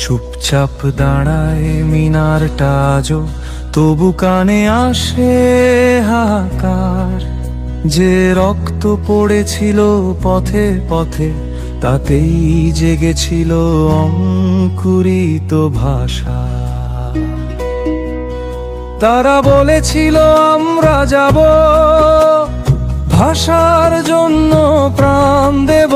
চুপচাপ দাঁড়ায় মিনারটা আজও, তবু কানে আসে হাহাকার। যে রক্ত পড়েছিল পথে পথে, তাতেই জেগেছিল অঙ্কুরিত ভাষা। তারা বলেছিল আমরা যাব, ভাষার জন্য প্রাণ দেব।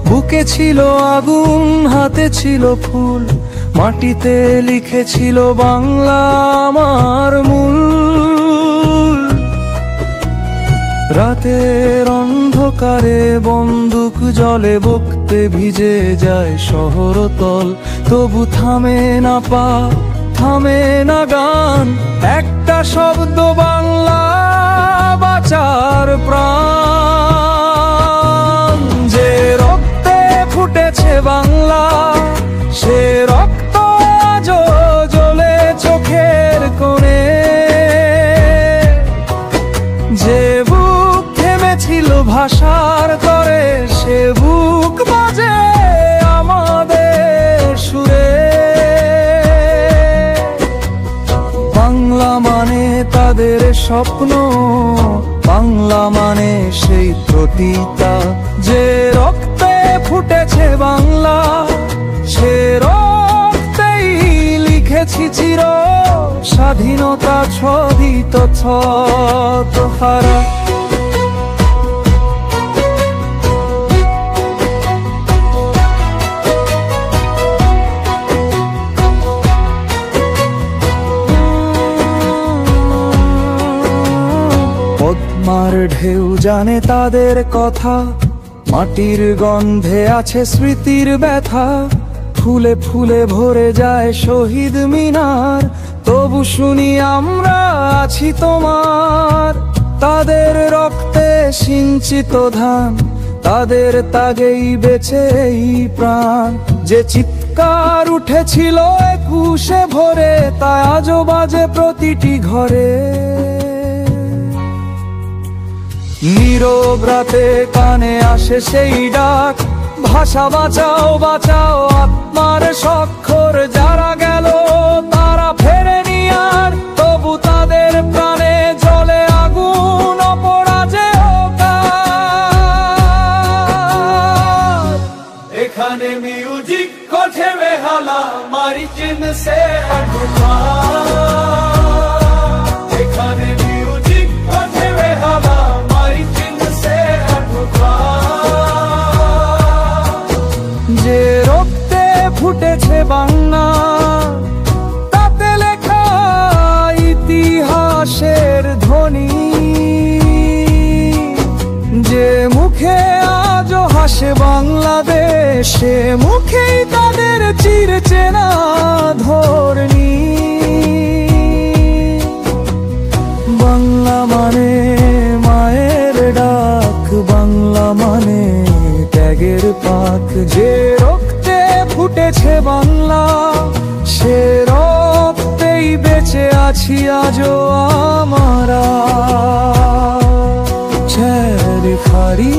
বুকে ছিল আগুন, হাতে ছিল ফুল, মাটিতে লিখেছিল বাংলা আমার মূল। রাতের অন্ধকারে বন্দুক জলে বকতে ভিজে যায় শহরতল, তবু থামে না পা, থামে না গান। একটা শব্দ বাংলা, বাঁচার প্রাণ। যে রক্তে ফুটেছে বাংলা, সে রক্ত আজও জ্বলে চোখের কোণে। যে বুক থেমেছিল ভাষার তরে, সে বুক বাজে আমাদের সুরে। বাংলা মানে তাদের স্বপ্ন, বাংলা মানে সেই প্রতিটা। যে রক্তে ফুটেছে বাংলা, সে রক্তেই লিখেছি চির স্বাধীনতা ছবিত ছতহারা। পদ্মার ঢেউ জানে তাদের কথা, মাটির গন্ধে আছে স্মৃতির ব্যথা। ফুলে ফুলে ভরে যায় শহীদ মিনার, তবু শুনি আমরা আছি তোমার। তাদের রক্তে সিঞ্চিত ধান, তাদের তাগেই বেঁচে এই প্রাণ। যে চিৎকার উঠেছিল 21শে ভোরে, তা আজও বাজে প্রতিটি ঘরে। নীরব রাতে কানে আসে সেই ডাক, ভাষা বাঁচাও বাঁচাও আত্মার স্বাক্ষর। যারা গেল তারা ফেরেনি আর, তবু তাদের প্রাণে জ্বলে আগুন অপরাজেয়তার। এখানে মিউজিক কোঠে বেহালা, মারি চিন সে হটুয়া। এখানে মিউজিক কোঠে বেহালা, মারি চিন সে হটুয়া। যে রক্তে ফুটেছে বাংলা, তাতে লেখা ইতিহাসের ধ্বনি। যে মুখে আজও হাসে বাংলাদেশ, সে মুখেই তাদের চির চেনা ধরনি। বাংলা মানে মায়ের ডাক, বাংলা মানে ত্যাগের পাক। যে রক্তে ফুটেছে বাংলা, সে রক্তেই বেঁচে আছি আজও আমরা। ছেড়ে ফারি